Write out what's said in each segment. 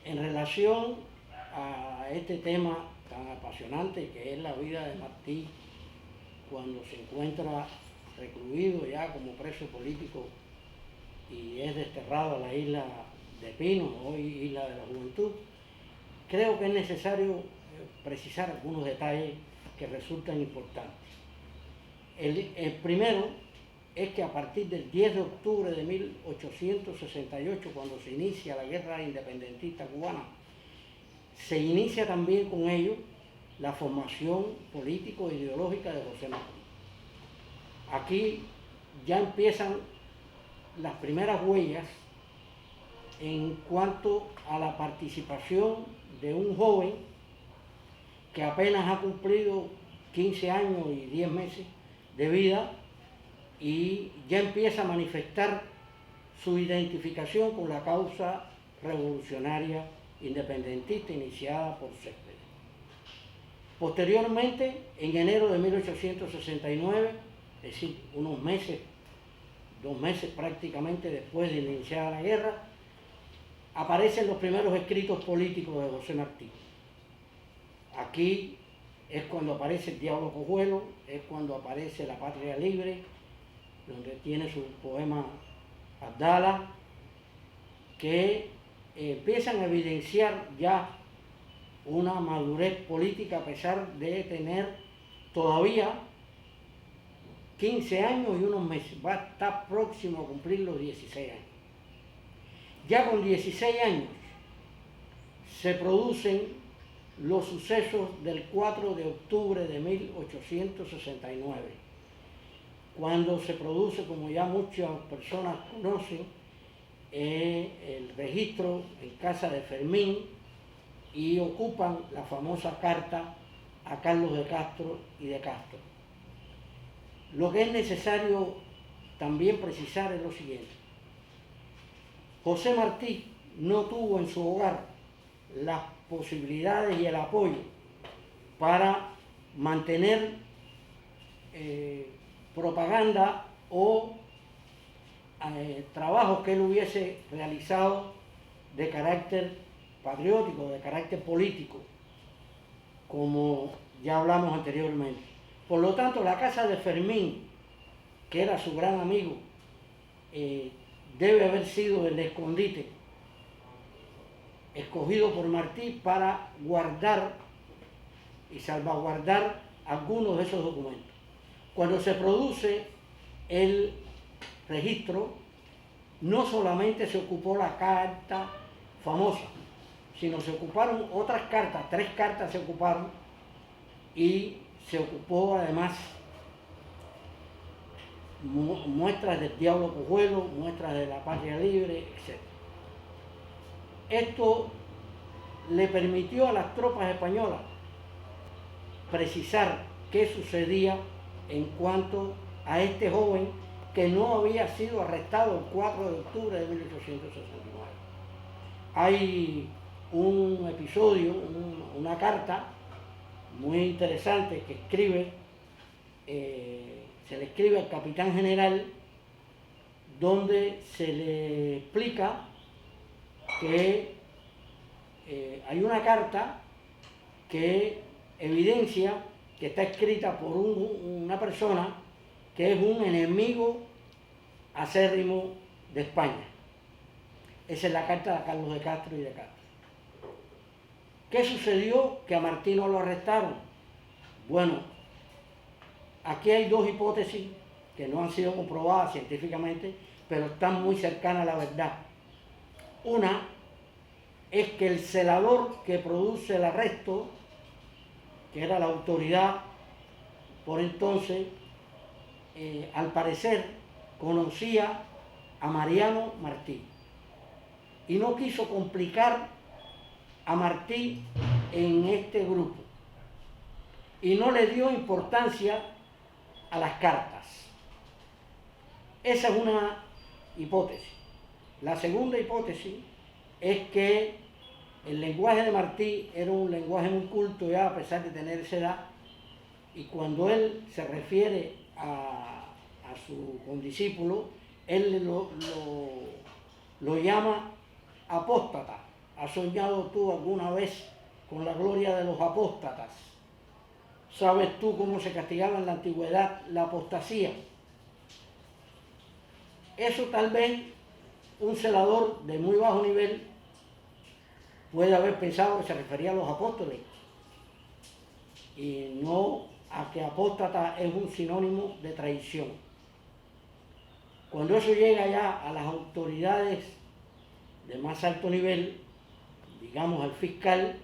En relación a este tema tan apasionante que es la vida de Martí cuando se encuentra recluido ya como preso político y es desterrado a la isla de Pinos, hoy Isla de la Juventud, creo que es necesario precisar algunos detalles que resultan importantes. El primero es que a partir del 10 de octubre de 1868, cuando se inicia la guerra independentista cubana, se inicia también con ello la formación político-ideológica de José Martí. Aquí ya empiezan las primeras huellas en cuanto a la participación de un joven que apenas ha cumplido 15 años y 10 meses de vida y ya empieza a manifestar su identificación con la causa revolucionaria independentista iniciada por Céspedes. Posteriormente, en enero de 1869, es decir, unos meses, 2 meses prácticamente después de iniciar la guerra, aparecen los primeros escritos políticos de José Martí. Aquí es cuando aparece El Diablo Cojuelo, es cuando aparece La Patria Libre, donde tiene su poema Abdala, que empiezan a evidenciar ya una madurez política a pesar de tener todavía 15 años y unos meses. Va a estar próximo a cumplir los 16 años. Ya con 16 años se producen los sucesos del 4 de octubre de 1869, cuando se produce, como ya muchas personas conocen, el registro en casa de Fermín y ocupan la famosa carta a Carlos de Castro y de Castro. Lo que es necesario también precisar es lo siguiente. José Martí no tuvo en su hogar las posibilidades y el apoyo para mantener propaganda o trabajos que él hubiese realizado de carácter patriótico, de carácter político, como ya hablamos anteriormente. Por lo tanto, la casa de Fermín, que era su gran amigo, debe haber sido el escondite escogido por Martí para guardar y salvaguardar algunos de esos documentos. Cuando se produce el registro, no solamente se ocupó la carta famosa, sino se ocuparon otras cartas, 3 cartas se ocuparon, y se ocupó además muestras del Diablo Cojuelo, muestras de La Patria Libre, etc. Esto le permitió a las tropas españolas precisar qué sucedía en cuanto a este joven que no había sido arrestado el 4 de octubre de 1869. Hay un episodio, una carta muy interesante que escribe, se le escribe al capitán general, donde se le explica que hay una carta que evidencia que está escrita por una persona que es un enemigo acérrimo de España. Esa es la carta de Carlos de Castro y de Castro. ¿Qué sucedió? Que a Martí no lo arrestaron. Bueno, aquí hay 2 hipótesis que no han sido comprobadas científicamente, pero están muy cercanas a la verdad. Una es que el celador que produce el arresto, que era la autoridad por entonces, al parecer conocía a Mariano Martí y no quiso complicar a Martí en este grupo y no le dio importancia a las cartas. Esa es una hipótesis. La segunda hipótesis es que el lenguaje de Martí era un lenguaje muy culto ya a pesar de tener esa edad, y cuando él se refiere a su condiscípulo, él lo llama apóstata. ¿Has soñado tú alguna vez con la gloria de los apóstatas? ¿Sabes tú cómo se castigaba en la antigüedad la apostasía? Eso tal vez un celador de muy bajo nivel puede haber pensado que se refería a los apóstoles y no a que apóstata es un sinónimo de traición. Cuando eso llega ya a las autoridades de más alto nivel, digamos al fiscal,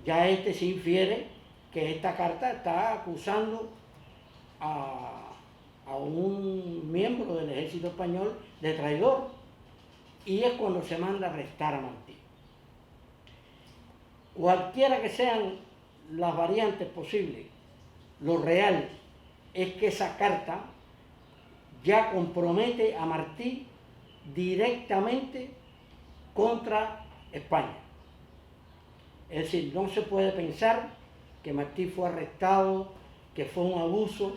ya este se infiere que esta carta está acusando a un miembro del ejército español de traidor, y es cuando se manda a arrestar a Martí. Cualquiera que sean las variantes posibles, lo real es que esa carta ya compromete a Martí directamente contra España. Es decir, no se puede pensar que Martí fue arrestado, que fue un abuso,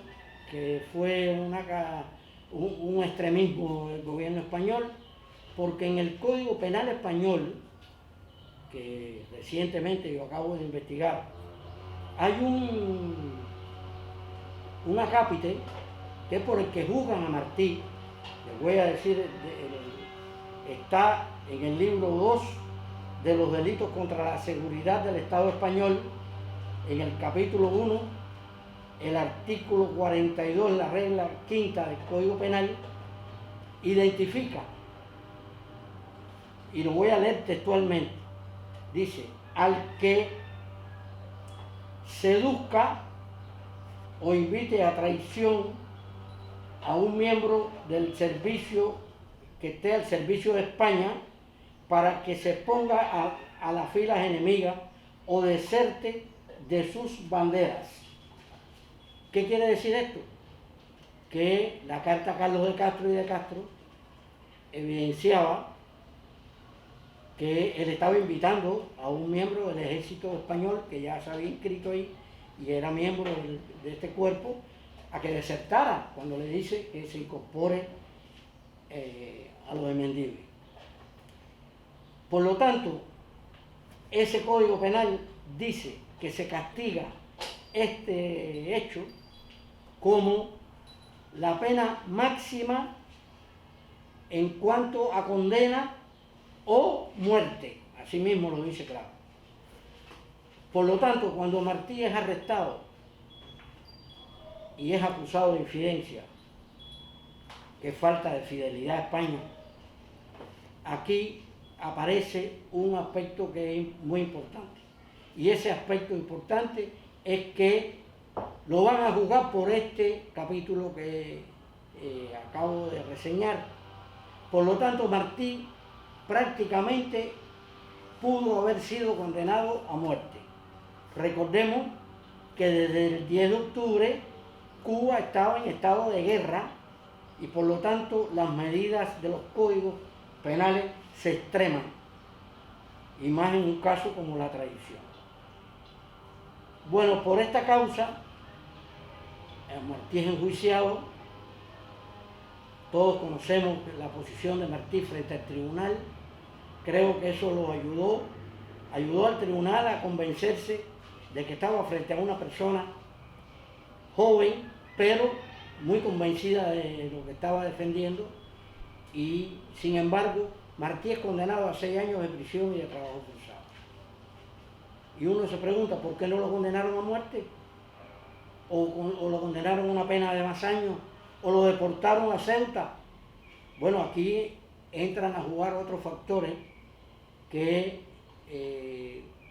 que fue un extremismo del gobierno español, porque en el Código Penal español, que recientemente yo acabo de investigar, hay un acápite que es por el que juzgan a Martí. Les voy a decir, está en el libro 2 de los delitos contra la seguridad del Estado español, en el capítulo 1, el artículo 42, la regla quinta del Código Penal, identifica, y lo voy a leer textualmente, dice: al que seduzca o invite a traición a un miembro del servicio que esté al servicio de España para que se ponga a las filas enemigas o deserte de sus banderas. ¿Qué quiere decir esto? Que la carta Carlos de Castro y de Castro evidenciaba que él estaba invitando a un miembro del ejército español que ya se había inscrito ahí y era miembro de este cuerpo, a que desertara cuando le dice que se incorpore a los de Mendívil. Por lo tanto, ese Código Penal dice que se castiga este hecho como la pena máxima en cuanto a condena o muerte, así mismo lo dice claro. Por lo tanto, cuando Martí es arrestado y es acusado de infidencia, que es falta de fidelidad a España, aquí aparece un aspecto que es muy importante. Y ese aspecto importante es que lo van a juzgar por este capítulo que acabo de reseñar. Por lo tanto, Martí prácticamente pudo haber sido condenado a muerte. Recordemos que desde el 10 de octubre Cuba estaba en estado de guerra y por lo tanto las medidas de los códigos penales se extreman, y más en un caso como la traición. Bueno, por esta causa Martí es enjuiciado. Todos conocemos la posición de Martí frente al tribunal. Creo que eso lo ayudó al tribunal a convencerse de que estaba frente a una persona joven, pero muy convencida de lo que estaba defendiendo, y sin embargo Martí es condenado a 6 años de prisión y de trabajo forzado. Y uno se pregunta, ¿por qué no lo condenaron a muerte? ¿O lo condenaron a una pena de más años? ¿O lo deportaron a Ceuta? Bueno, aquí entran a jugar otros factores que,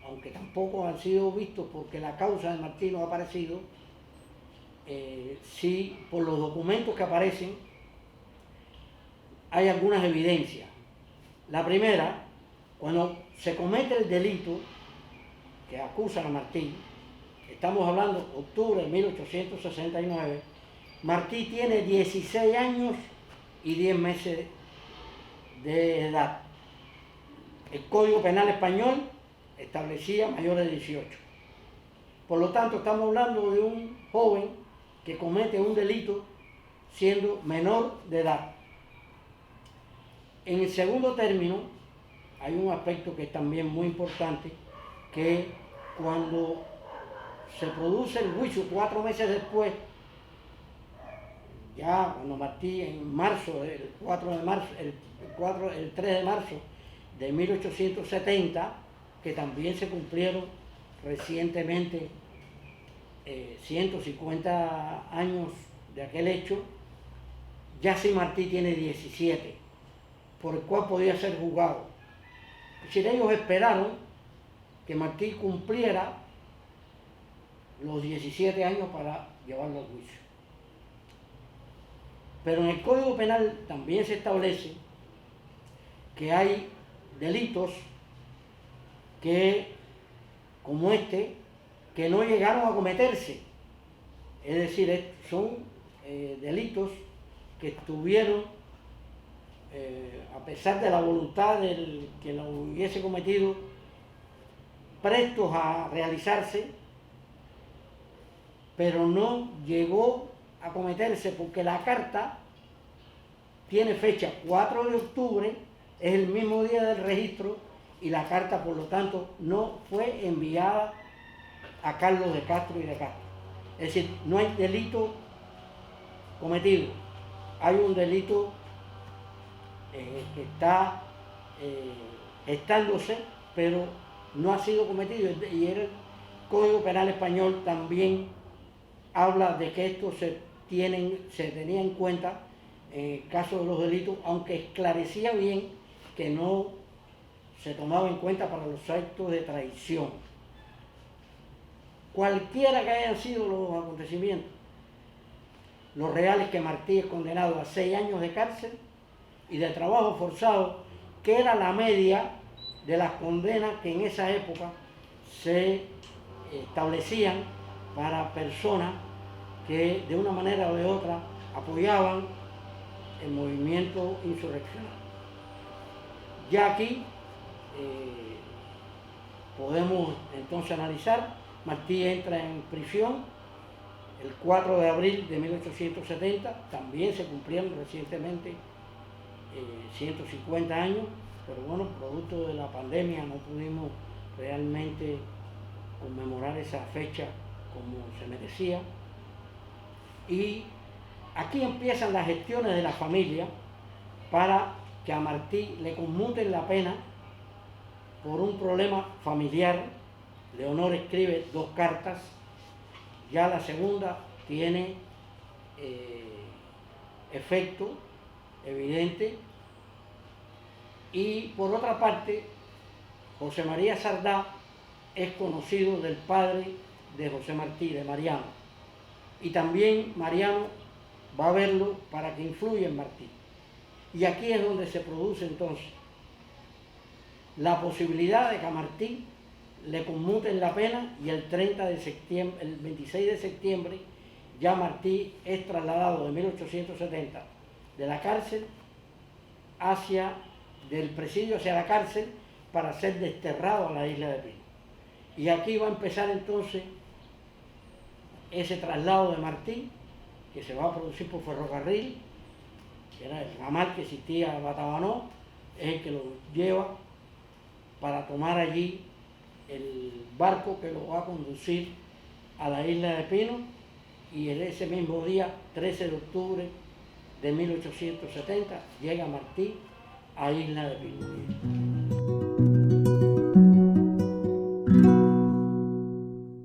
aunque tampoco han sido vistos porque la causa de Martí no ha aparecido, sí por los documentos que aparecen hay algunas evidencias. La primera, cuando se comete el delito que acusan a Martí, estamos hablando de octubre de 1869, Martí tiene 16 años y 10 meses de edad. El Código Penal español establecía mayores de 18. Por lo tanto, estamos hablando de un joven que comete un delito siendo menor de edad. En el segundo término, hay un aspecto que es también muy importante, que cuando se produce el juicio 4 meses después, ya cuando Martí en marzo, el 3 de marzo de 1870, que también se cumplieron recientemente 150 años de aquel hecho, ya sí Martí tiene 17, por el cual podía ser juzgado. Es decir, ellos esperaron que Martí cumpliera los 17 años para llevarlo a juicio. Pero en el Código Penal también se establece que hay delitos que, como este, que no llegaron a cometerse. Es decir, son delitos que estuvieron, a pesar de la voluntad del que lo hubiese cometido, prestos a realizarse, pero no llegó a cometerse porque la carta tiene fecha 4 de octubre, es el mismo día del registro, y la carta, por lo tanto, no fue enviada a Carlos de Castro y de Castro. Es decir, no hay delito cometido, hay un delito que está gestándose, pero no ha sido cometido, y el Código Penal español también habla de que esto se tenía en cuenta en el caso de los delitos, aunque esclarecía bien que no se tomaba en cuenta para los actos de traición. Cualquiera que hayan sido los acontecimientos, lo real es que Martí es condenado a 6 años de cárcel y de trabajo forzado, que era la media de las condenas que en esa época se establecían para personas que de una manera o de otra apoyaban el movimiento insurreccional. Ya aquí podemos entonces analizar. Martí entra en prisión el 4 de abril de 1870, también se cumplieron recientemente 150 años, pero bueno, producto de la pandemia no pudimos realmente conmemorar esa fecha como se merecía. Y aquí empiezan las gestiones de la familia para que a Martí le conmuten la pena por un problema familiar. Leonor escribe 2 cartas, ya la segunda tiene efecto evidente, y por otra parte, José María Sardá es conocido del padre de José Martí, de Mariano, y también Mariano va a verlo para que influya en Martí. Y aquí es donde se produce entonces la posibilidad de que a Martí le conmuten la pena, y el 26 de septiembre ya Martí es trasladado de 1870 de la cárcel del presidio hacia la cárcel para ser desterrado a la isla de Pino. Y aquí va a empezar entonces ese traslado de Martí, que se va a producir por ferrocarril, que era el ramal que existía en Batabanó, es el que lo lleva para tomar allí el barco que lo va a conducir a la isla de Pino, y en ese mismo día, 13 de octubre de 1870, llega Martí a Isla de Pino.